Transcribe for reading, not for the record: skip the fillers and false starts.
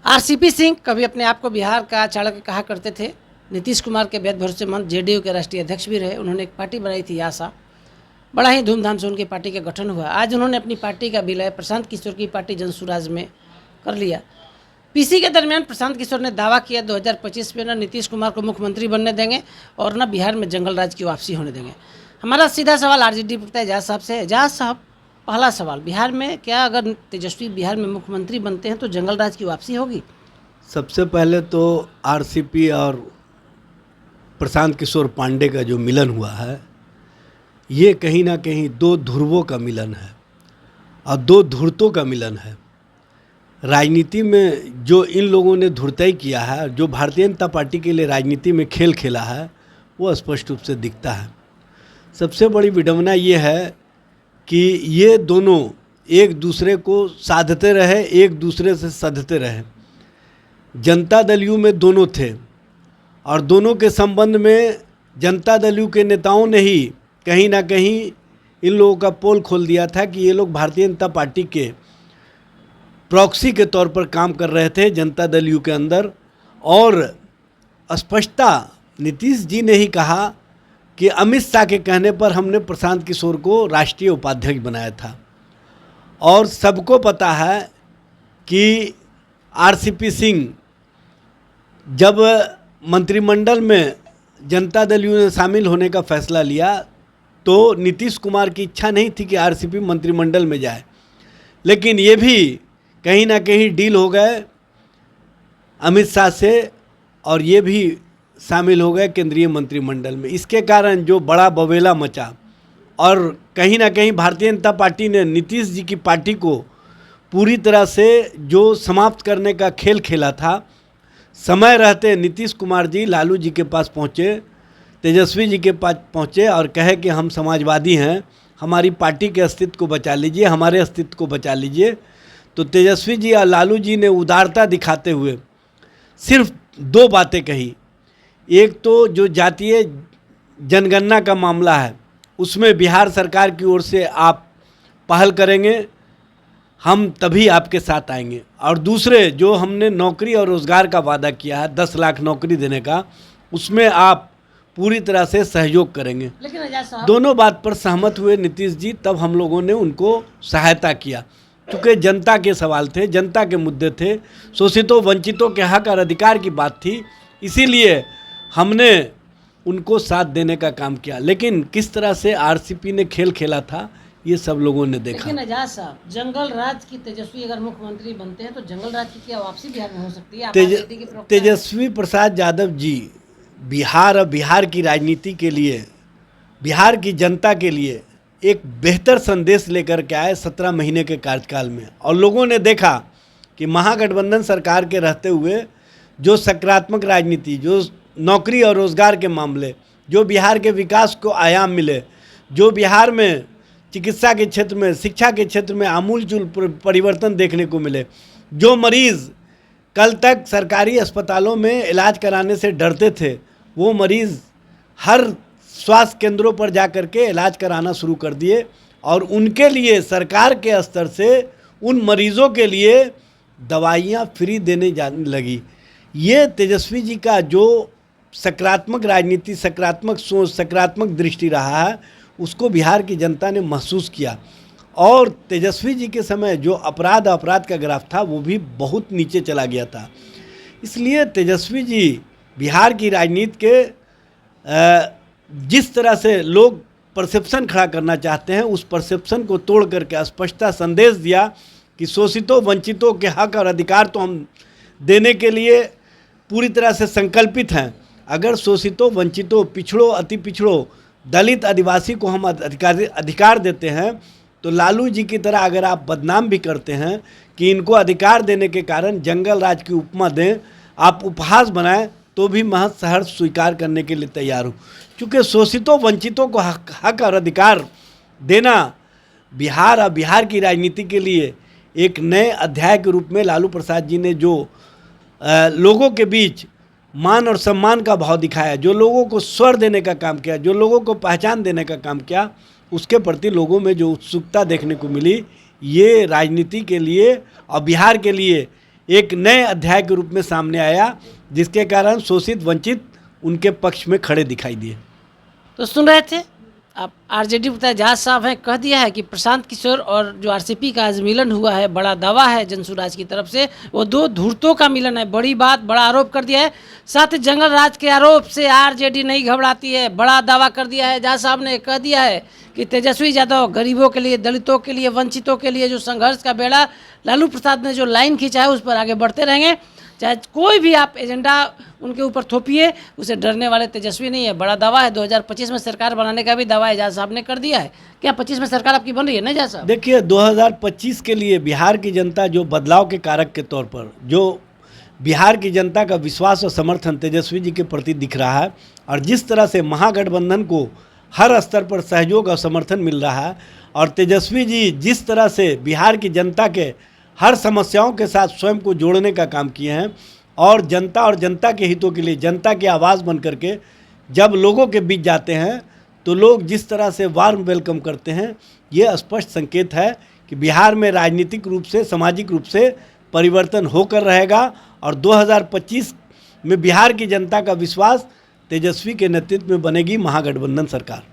RCP Singh कभी अपने आप को बिहार का चाणक्य कहा करते थे। नीतीश कुमार के बेहद भरोसेमंद जेडीयू के राष्ट्रीय अध्यक्ष भी रहे। उन्होंने एक पार्टी बनाई थी आशा, बड़ा ही धूमधाम से उनकी पार्टी का गठन हुआ। आज उन्होंने अपनी पार्टी का विलय प्रशांत किशोर की पार्टी जनसुराज में कर लिया। पीसी के दरमियान प्रशांत किशोर ने दावा किया 2025 में न नीतीश कुमार को मुख्यमंत्री बनने देंगे और न बिहार में जंगल राज की वापसी होने देंगे। हमारा सीधा सवाल आरजेडी प्रवक्ता एजाज साहब से है। एजाज साहब, पहला सवाल, बिहार में क्या अगर तेजस्वी बिहार में मुख्यमंत्री बनते हैं तो जंगल राज की वापसी होगी? सबसे पहले तो आरसीपी और प्रशांत किशोर पांडे का जो मिलन हुआ है, ये कहीं ना कहीं दो ध्रुवों का मिलन है और दो धुरतों का मिलन है। राजनीति में जो इन लोगों ने धुरताई किया है, जो भारतीय जनता पार्टी के लिए राजनीति में खेल खेला है, वो स्पष्ट रूप से दिखता है। सबसे बड़ी विडंबना ये है कि ये दोनों एक दूसरे को साधते रहे, एक दूसरे से सधते रहे। जनता दल यू में दोनों थे और दोनों के संबंध में जनता दल यू के नेताओं ने ही कहीं ना कहीं इन लोगों का पोल खोल दिया था कि ये लोग भारतीय जनता पार्टी के प्रॉक्सी के तौर पर काम कर रहे थे जनता दल यू के अंदर। और स्पष्टता नीतीश जी ने ही कहा कि अमित शाह के कहने पर हमने प्रशांत किशोर को राष्ट्रीय उपाध्यक्ष बनाया था। और सबको पता है कि आरसीपी सिंह जब मंत्रिमंडल में जनता दल यू ने शामिल होने का फैसला लिया तो नीतीश कुमार की इच्छा नहीं थी कि आरसीपी मंत्रिमंडल में जाए, लेकिन ये भी कहीं ना कहीं डील हो गए अमित शाह से और ये भी शामिल हो गए केंद्रीय मंत्रिमंडल में। इसके कारण जो बड़ा बवेला मचा और कहीं ना कहीं भारतीय जनता पार्टी ने नीतीश जी की पार्टी को पूरी तरह से जो समाप्त करने का खेल खेला था, समय रहते नीतीश कुमार जी लालू जी के पास पहुँचे, तेजस्वी जी के पास पहुँचे और कहे कि हम समाजवादी हैं, हमारी पार्टी के अस्तित्व को बचा लीजिए, हमारे अस्तित्व को बचा लीजिए। तो तेजस्वी जी और लालू जी ने उदारता दिखाते हुए सिर्फ दो बातें कही। एक तो जो जातीय जनगणना का मामला है उसमें बिहार सरकार की ओर से आप पहल करेंगे, हम तभी आपके साथ आएंगे। और दूसरे जो हमने नौकरी और रोज़गार का वादा किया है 10 लाख नौकरी देने का, उसमें आप पूरी तरह से सहयोग करेंगे। लेकिन दोनों बात पर सहमत हुए नीतीश जी, तब हम लोगों ने उनको सहायता किया क्योंकि जनता के सवाल थे, जनता के मुद्दे थे, शोषितों वंचितों के हक और अधिकार की बात थी, इसीलिए हमने उनको साथ देने का काम किया। लेकिन किस तरह से आरसीपी ने खेल खेला था ये सब लोगों ने देखा। लेकिन एजाज साहब, जंगल राज की तेजस्वी अगर मुख्यमंत्री बनते हैं तो जंगल राज की क्या वापसी बिहार में हो सकती है? तेजस्वी प्रसाद यादव जी बिहार और बिहार की राजनीति के लिए, बिहार की जनता के लिए एक बेहतर संदेश लेकर के आए 17 महीने के कार्यकाल में। और लोगों ने देखा कि महागठबंधन सरकार के रहते हुए जो सकारात्मक राजनीति, जो नौकरी और रोज़गार के मामले, जो बिहार के विकास को आयाम मिले, जो बिहार में चिकित्सा के क्षेत्र में, शिक्षा के क्षेत्र में आमूलचूल परिवर्तन देखने को मिले, जो मरीज़ कल तक सरकारी अस्पतालों में इलाज कराने से डरते थे, वो मरीज़ हर स्वास्थ्य केंद्रों पर जा कर के इलाज कराना शुरू कर दिए। और उनके लिए सरकार के स्तर से उन मरीज़ों के लिए दवाइयाँ फ्री देने जाने लगी। ये तेजस्वी जी का जो सकारात्मक राजनीति, सकारात्मक सोच, सकारात्मक दृष्टि रहा है, उसको बिहार की जनता ने महसूस किया। और तेजस्वी जी के समय जो अपराध का ग्राफ था वो भी बहुत नीचे चला गया था। इसलिए तेजस्वी जी बिहार की राजनीति के जिस तरह से लोग परसेप्शन खड़ा करना चाहते हैं, उस परसेप्शन को तोड़ करके स्पष्टता संदेश दिया कि शोषितों वंचितों के हक और अधिकार तो हम देने के लिए पूरी तरह से संकल्पित हैं। अगर शोषितों वंचितों, पिछड़ों, अति पिछड़ों, दलित, आदिवासी को हम अधिकार देते हैं तो लालू जी की तरह अगर आप बदनाम भी करते हैं कि इनको अधिकार देने के कारण जंगल राज की उपमा दें, आप उपहास बनाएं, तो भी महज सहर्ष स्वीकार करने के लिए तैयार हूँ। क्योंकि शोषितों वंचितों को हक और अधिकार देना बिहार और बिहार की राजनीति के लिए एक नए अध्याय के रूप में लालू प्रसाद जी ने जो लोगों के बीच मान और सम्मान का भाव दिखाया, जो लोगों को स्वर देने का काम किया, जो लोगों को पहचान देने का काम किया, उसके प्रति लोगों में जो उत्सुकता देखने को मिली, ये राजनीति के लिए और बिहार के लिए एक नए अध्याय के रूप में सामने आया, जिसके कारण शोषित वंचित उनके पक्ष में खड़े दिखाई दिए। तो सुन रहे थे आप, आरजेडी प्रत्याशी एजाज साहब हैं, कह दिया है कि प्रशांत किशोर और जो आरसीपी का आज मिलन हुआ है, बड़ा दावा है जनसुराज की तरफ से, वो दो धूर्तों का मिलन है। बड़ी बात, बड़ा आरोप कर दिया है। साथ ही जंगल राज के आरोप से आरजेडी नहीं घबराती है, बड़ा दावा कर दिया है। एजाज साहब ने कह दिया है कि तेजस्वी यादव गरीबों के लिए, दलितों के लिए, वंचितों के लिए जो संघर्ष का बेड़ा लालू प्रसाद ने जो लाइन खींचा है, उस पर आगे बढ़ते रहेंगे। चाहे कोई भी आप एजेंडा उनके ऊपर थोपिए, उसे डरने वाले तेजस्वी नहीं है। बड़ा दावा है। 2025 में सरकार बनाने का भी दावा एजाज साहब ने कर दिया है। क्या 25 में सरकार आपकी बन रही है ना एजाज साहब? देखिए, 2025 के लिए बिहार की जनता जो बदलाव के कारक के तौर पर, जो बिहार की जनता का विश्वास और समर्थन तेजस्वी जी के प्रति दिख रहा है, और जिस तरह से महागठबंधन को हर स्तर पर सहयोग और समर्थन मिल रहा है, और तेजस्वी जी जिस तरह से बिहार की जनता के हर समस्याओं के साथ स्वयं को जोड़ने का काम किए हैं, और जनता के हितों के लिए जनता की आवाज़ बन करके जब लोगों के बीच जाते हैं तो लोग जिस तरह से वार्म वेलकम करते हैं, ये स्पष्ट संकेत है कि बिहार में राजनीतिक रूप से, सामाजिक रूप से परिवर्तन होकर रहेगा। और 2025 में बिहार की जनता का विश्वास तेजस्वी के नेतृत्व में बनेगी महागठबंधन सरकार।